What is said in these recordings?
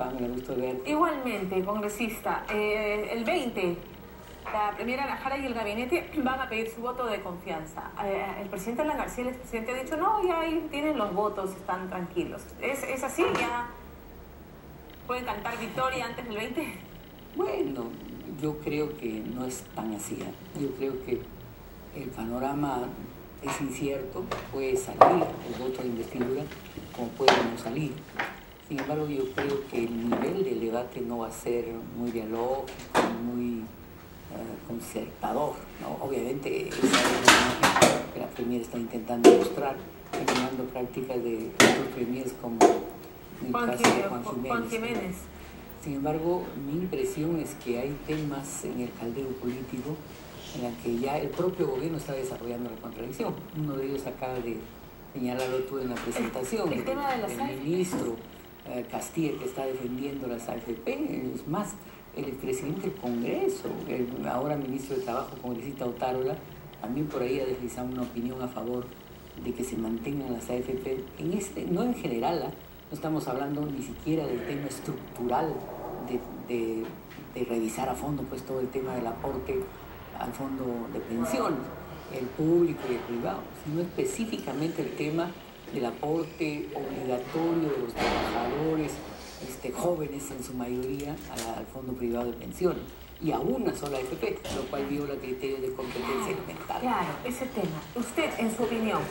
Pamela, gusto verte. Igualmente, congresista, el 20, la primera Ana Jara y el gabinete van a pedir su voto de confianza. El presidente Alan García, el presidente, ha dicho, no, ya ahí tienen los votos, están tranquilos. ¿Es así? ¿Ya pueden cantar victoria antes del 20? Bueno, yo creo que no es tan así. Yo creo que el panorama es incierto, puede salir el voto de investidura como puede no salir. Sin embargo, yo creo que el nivel del debate no va a ser muy dialógico, muy concertador, ¿no? Obviamente esa es la imagen que la Premier está intentando mostrar, eliminando prácticas de otros premiers como Juan Jiménez. Sin embargo, mi impresión es que hay temas en el caldero político en la que ya el propio gobierno está desarrollando la contradicción. Uno de ellos acaba de señalarlo tú en la presentación. El tema de las el ministro Castilla, que está defendiendo las AFP, es más, el presidente del Congreso, el ahora ministro de Trabajo, congresista Otárola, también por ahí ha deslizado una opinión a favor de que se mantengan las AFP, no en general, no estamos hablando ni siquiera del tema estructural de revisar a fondo pues todo el tema del aporte al fondo de pensiones, el público y el privado, sino específicamente el tema del aporte obligatorio de los trabajadores jóvenes en su mayoría al fondo privado de pensiones y a una sola AFP, lo cual viola criterios de competencia elemental. Claro, ese tema. Usted, en su opinión,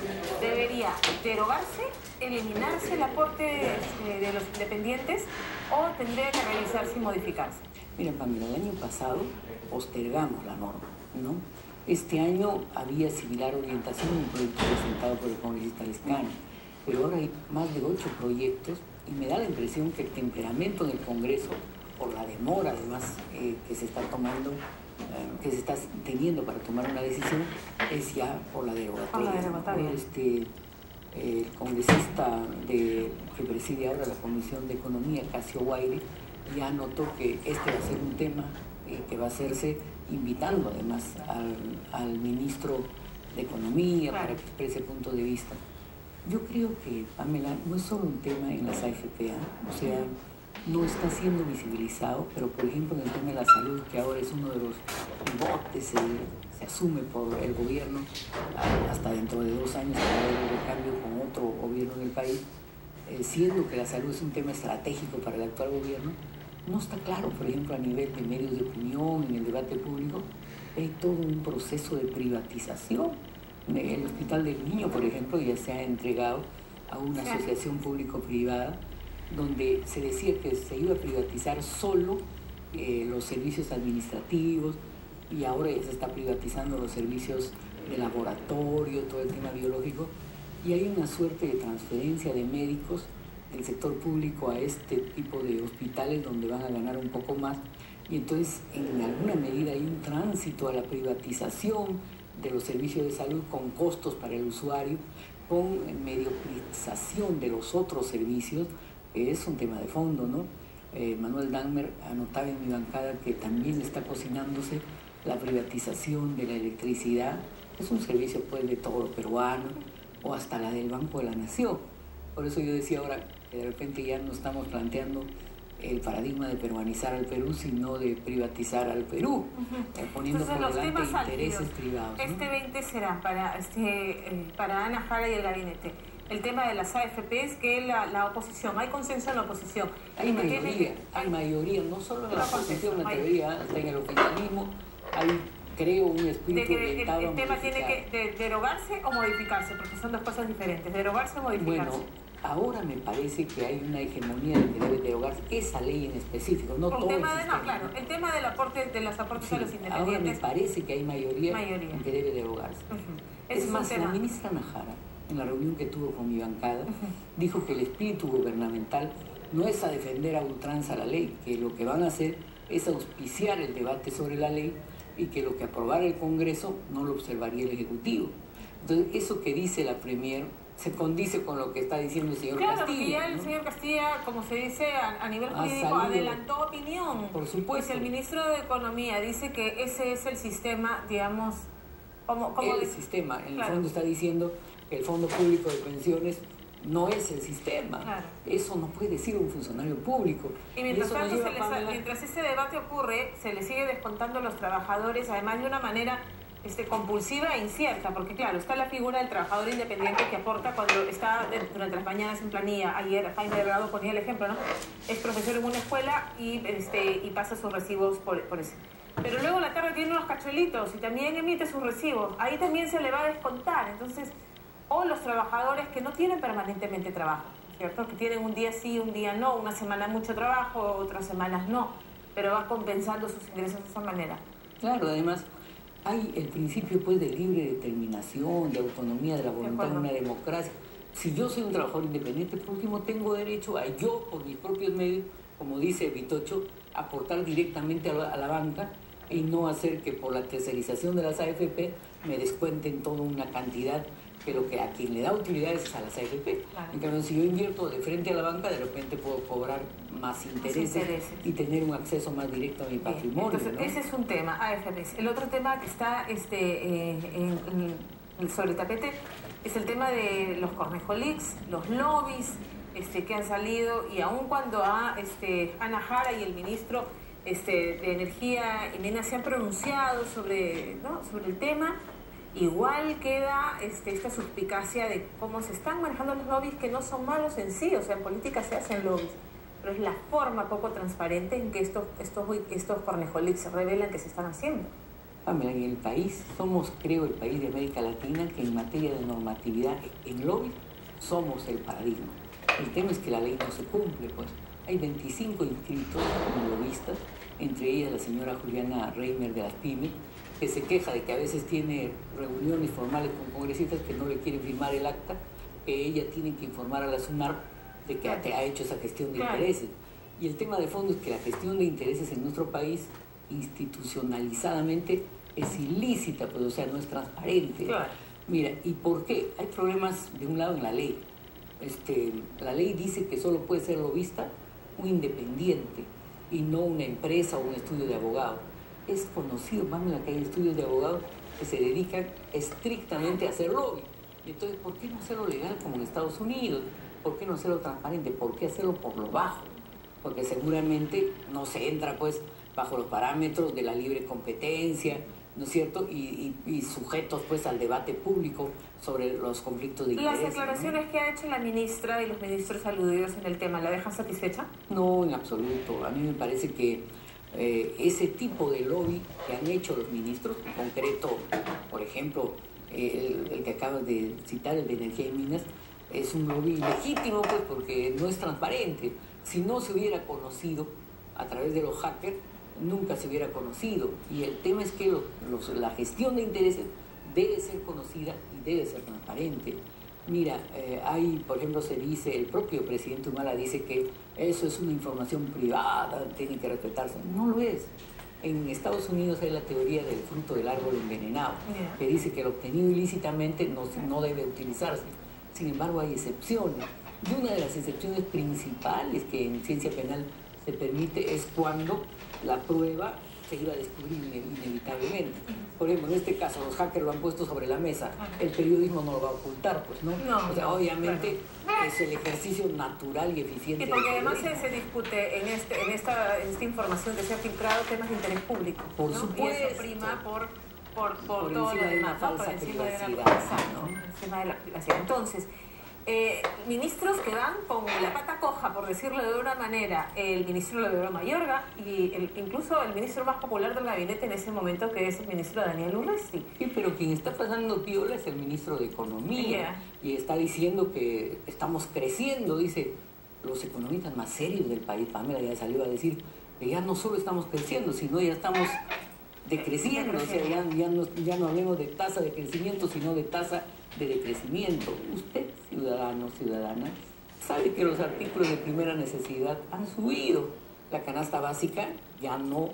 ¿debería derogarse, eliminarse el aporte de los independientes o tendría que revisarse y modificarse? Mira, Pamela, el año pasado postergamos la norma, ¿no? Este año había similar orientación, un proyecto presentado por el congresista Lescano, pero ahora hay más de 8 proyectos y me da la impresión que el temperamento en el Congreso, por la demora además que se está tomando, que se está teniendo para tomar una decisión, es ya por la derogatoria. El congresista que preside ahora la Comisión de Economía, Casio Guaire, ya notó que este va a ser un tema que va a hacerse invitando además al ministro de Economía, claro, para que exprese punto de vista. Yo creo que, Pamela, no es solo un tema en las AFP, o sea, no está siendo visibilizado, pero por ejemplo en el tema de la salud, que ahora es uno de los botes, se asume por el gobierno, hasta dentro de 2 años para haber un cambio con otro gobierno en el país, siendo que la salud es un tema estratégico para el actual gobierno, no está claro, por ejemplo, a nivel de medios de opinión, en el debate público, hay todo un proceso de privatización. El Hospital del Niño, por ejemplo, ya se ha entregado a una asociación público-privada donde se decía que se iba a privatizar solo los servicios administrativos y ahora ya se está privatizando los servicios de laboratorio, todo el tema biológico, y hay una suerte de transferencia de médicos del sector público a este tipo de hospitales donde van a ganar un poco más, y entonces en alguna medida hay un tránsito a la privatización de los servicios de salud con costos para el usuario, con mediocrización de los otros servicios. Es un tema de fondo, ¿no? Manuel Dahmer anotaba en mi bancada que también está cocinándose la privatización de la electricidad. Es un servicio pues de todo peruano, o hasta la del Banco de la Nación. Por eso yo decía ahora que de repente ya no estamos planteando el paradigma de peruanizar al Perú, sino de privatizar al Perú, poniendo por delante intereses privados, ¿no? Este 20 será para Ana Jara y el gabinete. El tema de las AFPs, que la oposición, hay consenso en la oposición. Hay mayoría, no solo en la oposición, me atrevería, hasta en el oficialismo, hay, creo, un espíritu orientado a ¿El tema tiene que derogarse o modificarse? Porque son 2 cosas diferentes, derogarse o modificarse. Bueno, ahora me parece que hay una hegemonía de que debe derogarse esa ley en específico, no todo el sistema. Claro, el tema del aporte, de los aportes a los independientes. Ahora me parece que hay mayoría en que debe derogarse. Es más, la ministra Ana Jara, en la reunión que tuvo con mi bancada, dijo que el espíritu gubernamental no es a defender a ultranza la ley, que lo que van a hacer es auspiciar el debate sobre la ley y que lo que aprobara el Congreso no lo observaría el Ejecutivo. Entonces, eso que dice la Premier se condice con lo que está diciendo el señor Castilla. Claro, ya el señor Castilla, como se dice a nivel jurídico, adelantó opinión. Por supuesto. Pues el ministro de Economía dice que ese es el sistema, digamos, el sistema, en el fondo está diciendo que el Fondo Público de Pensiones no es el sistema. Claro. Eso no puede decir un funcionario público. Y mientras tanto, mientras ese debate ocurre, se le sigue descontando a los trabajadores, además de una manera compulsiva e incierta, porque claro, está la figura del trabajador independiente que aporta cuando está durante las mañanas en planilla. Ayer Jaime Delgado ponía el ejemplo, ¿no? Es profesor en una escuela y pasa sus recibos por eso. Pero luego a la tarde tiene unos cachuelitos y también emite sus recibos. Ahí también se le va a descontar. Entonces, o los trabajadores que no tienen permanentemente trabajo, ¿cierto? Que tienen un día sí, un día no, una semana mucho trabajo, otras semanas no, pero va compensando sus ingresos de esa manera. Claro, además hay el principio pues de libre determinación, de autonomía de la voluntad de una democracia. Si yo soy un trabajador independiente, por último tengo derecho a yo, por mis propios medios, como dice Vitocho, aportar directamente a la banca y no hacer que por la tercerización de las AFP me descuenten toda una cantidad que lo que a quien le da utilidades es a las AFP. Claro. En cambio, si yo invierto de frente a la banca, de repente puedo cobrar más intereses y tener un acceso más directo a mi patrimonio. Entonces, ¿no? Ese es un tema, AFPs. El otro tema que está sobre el tapete es el tema de los cornejolics, los lobbies que han salido, y aun cuando Ana Jara y el ministro de Energía y Minas se han pronunciado sobre el tema, igual queda esta suspicacia de cómo se están manejando los lobbies, que no son malos en sí, o sea, en política se hacen lobbies, pero es la forma poco transparente en que estos cornejolics revelan que se están haciendo. Pamela, en el país somos, creo, el país de América Latina que en materia de normatividad en lobby somos el paradigma. El tema es que la ley no se cumple, pues. Hay 25 inscritos como lobistas, entre ellas la señora Juliana Reimer de las PYME, que se queja de que a veces tiene reuniones formales con congresistas que no le quieren firmar el acta, que ella tiene que informar a la SUNAR de que ha hecho esa gestión de intereses. Y el tema de fondo es que la gestión de intereses en nuestro país, institucionalizadamente, es ilícita, pues, o sea, no es transparente. Claro. Mira, ¿y por qué? Hay problemas de un lado en la ley. La ley dice que solo puede ser lobista un independiente y no una empresa o un estudio de abogado. Es conocido, Pamela, que hay estudios de abogados que se dedican estrictamente a hacer lobby. Entonces, ¿por qué no hacerlo legal como en Estados Unidos? ¿Por qué no hacerlo transparente? ¿Por qué hacerlo por lo bajo? Porque seguramente no se entra, pues, bajo los parámetros de la libre competencia, ¿no es cierto? Y sujetos, pues, al debate público sobre los conflictos de intereses. ¿Las declaraciones, ¿no?, que ha hecho la ministra y los ministros aludidos en el tema, la dejan satisfecha? No, en absoluto. A mí me parece que ese tipo de lobby que han hecho los ministros, en concreto, por ejemplo, el que acabas de citar, el de Energía y Minas, es un lobby legítimo, pues, porque no es transparente. Si no se hubiera conocido a través de los hackers, nunca se hubiera conocido. Y el tema es que la gestión de intereses debe ser conocida y debe ser transparente. Mira, por ejemplo, se dice, el propio presidente Humala dice que eso es una información privada, tiene que respetarse. No lo es. En Estados Unidos hay la teoría del fruto del árbol envenenado, que dice que lo obtenido ilícitamente no debe utilizarse. Sin embargo, hay excepciones. Y una de las excepciones principales que en ciencia penal se permite es cuando la prueba se iba a descubrir inevitablemente. Por ejemplo, en este caso, los hackers lo han puesto sobre la mesa, el periodismo no lo va a ocultar, pues, ¿no? O sea, obviamente es el ejercicio natural y eficiente. Y porque además se discute en esta información que se ha filtrado temas de interés público. Por supuesto. Y eso prima por todo lo demás, por encima de la privacidad. Entonces, ministros que van con la pata coja, por decirlo de una manera, el ministro Leodoro Mayorga y incluso el ministro más popular del gabinete en ese momento, que es el ministro Daniel Urresti. Sí, pero quien está pasando piola es el ministro de Economía, y está diciendo que estamos creciendo, dice, los economistas más serios del país. Pamela ya salió a decir que ya no solo estamos creciendo, sino ya estamos decreciendo, o sea, ya no hablemos de tasa de crecimiento, sino de tasa de decrecimiento. Usted, ciudadano, ciudadana, sabe que los artículos de primera necesidad han subido. La canasta básica ya no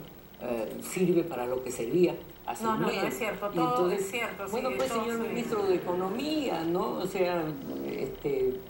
sirve para lo que servía hace un mes. No es cierto, todo es cierto. Bueno, pues, señor ministro de Economía, ¿no? O sea,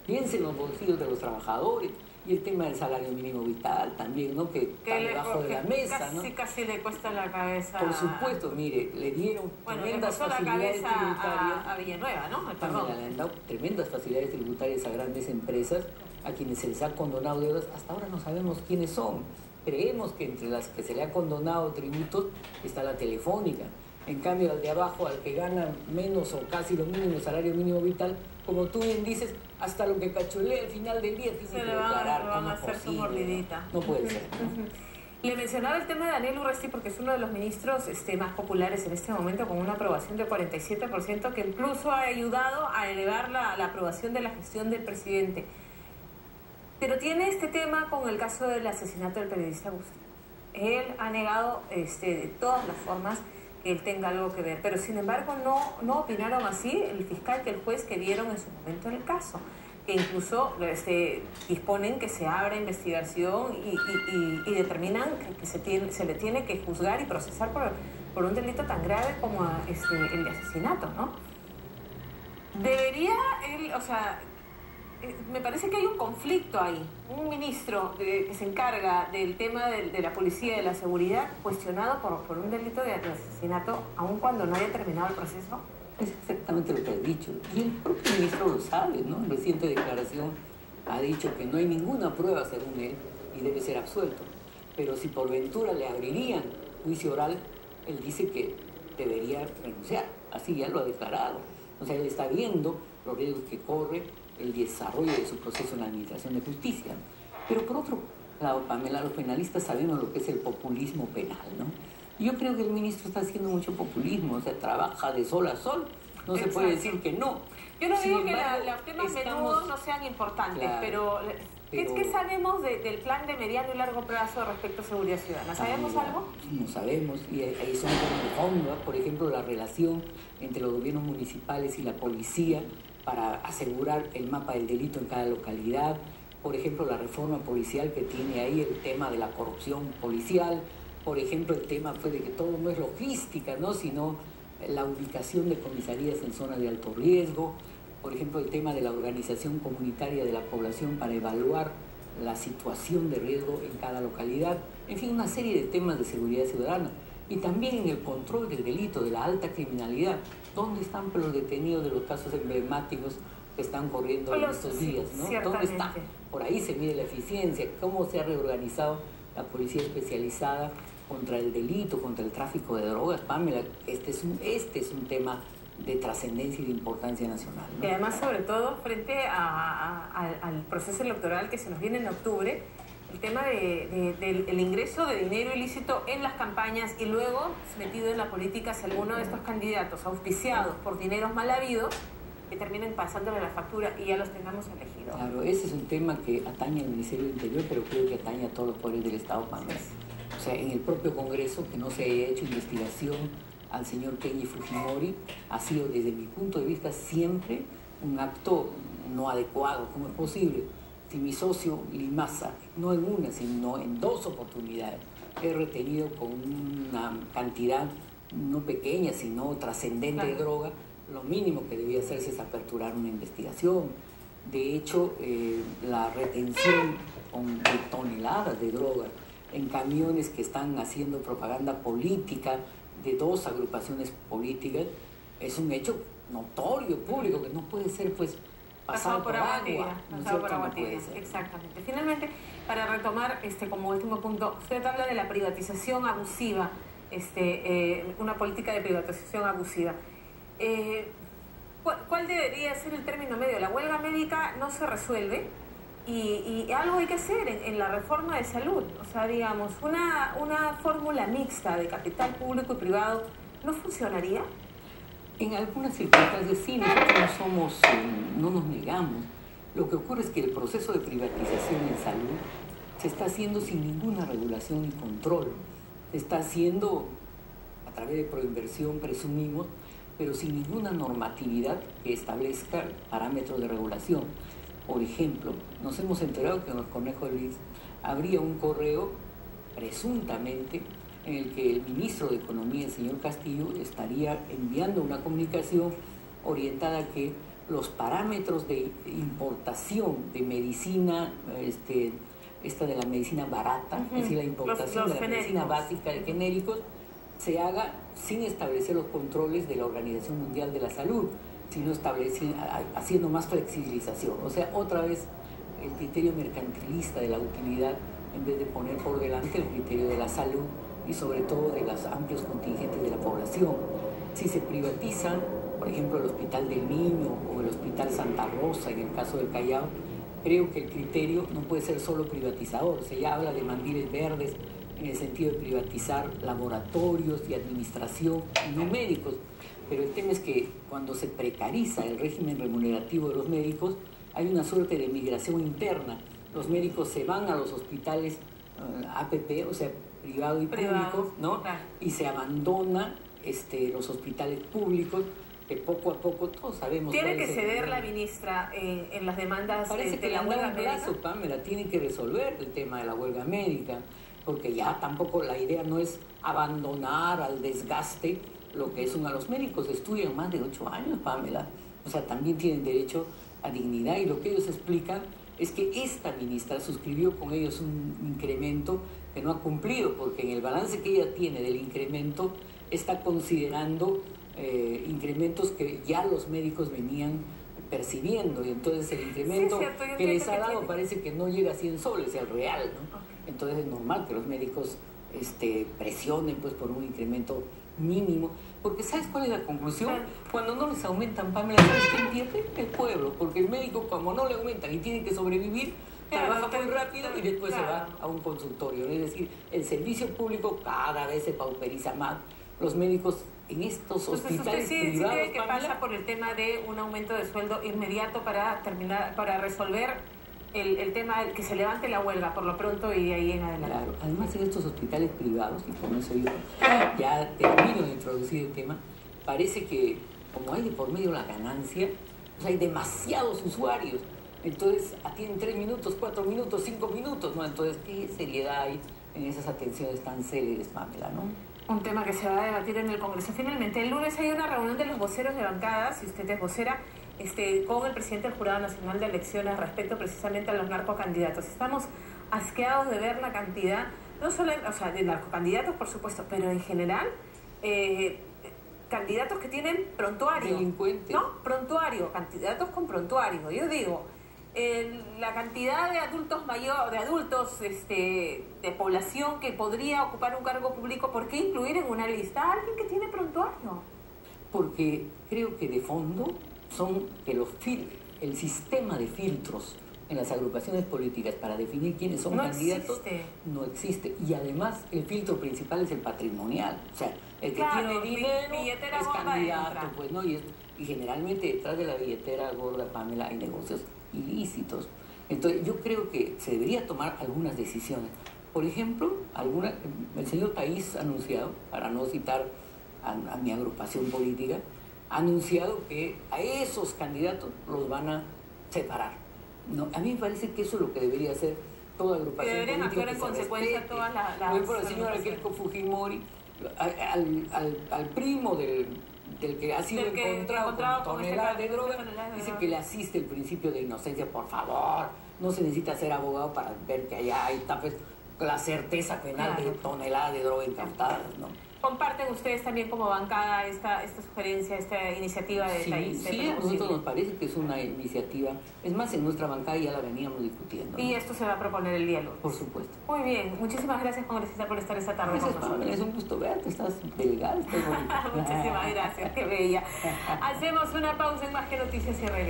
piense en los bolsillos de los trabajadores. Y el tema del salario mínimo vital también, ¿no? Que está debajo de la mesa, ¿no? Casi le cuesta la cabeza. Por supuesto, mire, le dieron tremendas facilidades tributarias a Villanueva, ¿no? Le han dado tremendas facilidades tributarias a grandes empresas, a quienes se les ha condonado deudas. Hasta ahora no sabemos quiénes son. Creemos que entre las que se le ha condonado tributos está la Telefónica. En cambio, al de abajo, al que gana menos o casi lo mínimo, salario mínimo vital, como tú bien dices, hasta lo que cachulee al final del día tiene que declarar. Van a hacer su mordidita. No puede ser, ¿no? Le mencionaba el tema de Daniel Urresti porque es uno de los ministros más populares en este momento, con una aprobación de 47%, que incluso ha ayudado a elevar la aprobación de la gestión del presidente. Pero tiene este tema con el caso del asesinato del periodista Agustín. Él ha negado de todas las formas que él tenga algo que ver, pero sin embargo no opinaron así el fiscal que el juez que vieron en su momento el caso, que incluso disponen que se abra investigación y determinan que se le tiene que juzgar y procesar por un delito tan grave como el de asesinato, ¿no? Debería él, me parece que hay un conflicto ahí. Un ministro que se encarga del tema de la policía y de la seguridad, cuestionado por un delito de asesinato, aun cuando no haya terminado el proceso. Es exactamente lo que has dicho. Y el propio ministro lo sabe, ¿no? En reciente declaración ha dicho que no hay ninguna prueba, según él, y debe ser absuelto. Pero si por ventura le abrirían juicio oral, él dice que debería renunciar. Así ya lo ha declarado. O sea, él está viendo los riesgos que corre el desarrollo de su proceso en la administración de justicia. Pero por otro lado, Pamela, los penalistas sabemos lo que es el populismo penal, ¿no? Yo creo que el ministro está haciendo mucho populismo, o sea, trabaja de sol a sol, no se puede decir que no. Yo no digo que los temas menudos no sean importantes, claro, pero ¿qué sabemos del plan de mediano y largo plazo respecto a seguridad ciudadana? ¿Sabemos algo? No sabemos, y ahí son temas de fondo, por ejemplo, la relación entre los gobiernos municipales y la policía para asegurar el mapa del delito en cada localidad, por ejemplo, la reforma policial que tiene ahí el tema de la corrupción policial, por ejemplo, el tema de que todo no es logística, ¿no? Sino la ubicación de comisarías en zonas de alto riesgo, por ejemplo, el tema de la organización comunitaria de la población para evaluar la situación de riesgo en cada localidad, en fin, una serie de temas de seguridad ciudadana. Y también en el control del delito, de la alta criminalidad. ¿Dónde están los detenidos de los casos emblemáticos que están corriendo en estos días, ¿no? ¿Dónde están? Por ahí se mide la eficiencia, cómo se ha reorganizado la policía especializada contra el delito, contra el tráfico de drogas. Pamela, este es un tema de trascendencia y de importancia nacional, ¿no? Y además, sobre todo, frente al proceso electoral que se nos viene en octubre, el tema del ingreso de dinero ilícito en las campañas y luego metido en la política si alguno de estos candidatos auspiciados por dineros mal habidos que terminen pasándole la factura y ya los tengamos elegidos. Claro, ese es un tema que atañe al Ministerio del Interior, pero creo que atañe a todos los poderes del Estado, Pamela. O sea, en el propio Congreso, que no se haya hecho investigación al señor Kenji Fujimori, ha sido desde mi punto de vista siempre un acto no adecuado. ¿Cómo es posible? Si mi socio Limasa, no en una, sino en 2 oportunidades, he retenido con una cantidad no pequeña, sino trascendente de droga, lo mínimo que debía hacerse es aperturar una investigación. De hecho, la retención de toneladas de droga en camiones que están haciendo propaganda política de 2 agrupaciones políticas es un hecho notorio, público, que no puede ser, pues, pasado por agua tibia. Exactamente. Finalmente, para retomar como último punto, usted habla de la privatización abusiva, una política de privatización abusiva. ¿Cuál debería ser el término medio? La huelga médica no se resuelve y algo hay que hacer en la reforma de salud. O sea, digamos, una fórmula mixta de capital público y privado ¿no funcionaría? En algunas circunstancias sí, nosotros no nos negamos. Lo que ocurre es que el proceso de privatización en salud se está haciendo sin ninguna regulación y control. Se está haciendo a través de proinversión, presumimos, pero sin ninguna normatividad que establezca parámetros de regulación. Por ejemplo, nos hemos enterado que en los conejos del ISSSTE habría un correo, presuntamente, en el que el ministro de Economía, el señor Castillo, estaría enviando una comunicación orientada a que los parámetros de importación de medicina, esta de la medicina barata, es decir, la importación de la medicina básica de genéricos, se haga sin establecer los controles de la Organización Mundial de la Salud, sino haciendo más flexibilización. O sea, otra vez el criterio mercantilista de la utilidad, en vez de poner por delante el criterio de la salud y sobre todo de los amplios contingentes de la población. Si se privatizan, por ejemplo, el Hospital del Niño o el Hospital Santa Rosa, en el caso del Callao, creo que el criterio no puede ser solo privatizador. Se ya habla de mandiles verdes en el sentido de privatizar laboratorios y administración, y no médicos. Pero el tema es que cuando se precariza el régimen remunerativo de los médicos, hay una suerte de migración interna. Los médicos se van a los hospitales APP, o sea, privado y público, ¿no? Claro. Y se abandona los hospitales públicos, que poco a poco todos sabemos... ¿Tiene que ceder la ministra en las demandas de la huelga médica? Pamela, tienen que resolver el tema de la huelga médica, porque ya tampoco la idea no es abandonar al desgaste lo que es los médicos estudian más de 8 años, Pamela. O sea, también tienen derecho a dignidad, y lo que ellos explican es que esta ministra suscribió con ellos un incremento que no ha cumplido, porque en el balance que ella tiene del incremento está considerando incrementos que ya los médicos venían percibiendo, y entonces el incremento que les ha dado parece que no llega a 100 soles, el real, ¿no? Entonces es normal que los médicos presionen pues por un incremento mínimo, porque ¿sabes cuál es la conclusión? Cuando no les aumentan, Pamela, ¿sabes quién pierde? El pueblo, porque el médico, como no le aumentan y tiene que sobrevivir, trabaja muy rápido y después se va a un consultorio. Es decir, el servicio público cada vez se pauperiza más. Los médicos en estos hospitales privados, ¿sí cree que pasa por el tema de un aumento de sueldo inmediato para resolver el tema, que se levante la huelga por lo pronto y de ahí en adelante? Claro, además en estos hospitales privados, y con eso yo ya termino de introducir el tema, parece que como hay de por medio la ganancia, pues hay demasiados usuarios, entonces atienden 3 minutos, 4 minutos, 5 minutos, ¿no? Entonces, ¿qué seriedad hay en esas atenciones tan céleres, Pamela, no? Un tema que se va a debatir en el Congreso. Finalmente, el lunes hay una reunión de los voceros de bancadas, si usted es vocera, con el presidente del Jurado Nacional de Elecciones respecto precisamente a los narcocandidatos. Estamos asqueados de ver la cantidad, no solo, de narcocandidatos, por supuesto, pero en general, candidatos que tienen prontuario. Delincuentes. ¿No? Prontuario, candidatos con prontuario. Yo digo, la cantidad de adultos de población que podría ocupar un cargo público, ¿por qué incluir en una lista a alguien que tiene prontuario? Porque creo que de fondo son que el sistema de filtros en las agrupaciones políticas para definir quiénes son candidatos no existe. Y además el filtro principal es el patrimonial. O sea, el que tiene dinero es candidato, pues, ¿no? Y generalmente detrás de la billetera gorda, Pamela, hay negocios ilícitos. Entonces yo creo que se debería tomar algunas decisiones. Por ejemplo, el señor País ha anunciado, para no citar a mi agrupación política, ha anunciado que a esos candidatos los van a separar. No, a mí me parece que eso es lo que debería hacer toda agrupación política. Deberían actuar en consecuencia todas las... Por ejemplo, la señora Keiko Fujimori, al primo del que ha sido encontrado con toneladas de droga, dice que le asiste el principio de inocencia. Por favor, no se necesita ser abogado para ver que allá hay la certeza penal de toneladas de droga incautadas, ¿no? ¿Comparten ustedes también como bancada esta sugerencia, esta iniciativa de País? Sí, a nosotros nos parece que es una iniciativa. Es más, en nuestra bancada ya la veníamos discutiendo, ¿no? Y esto se va a proponer el día lunes. Por supuesto. Muy bien. Muchísimas gracias, congresista, por estar esta tarde con nosotros. Es un gusto verte. Estás delgada, estás bonita. Muchísimas gracias. Qué bella. Hacemos una pausa en Más que Noticias y regresamos.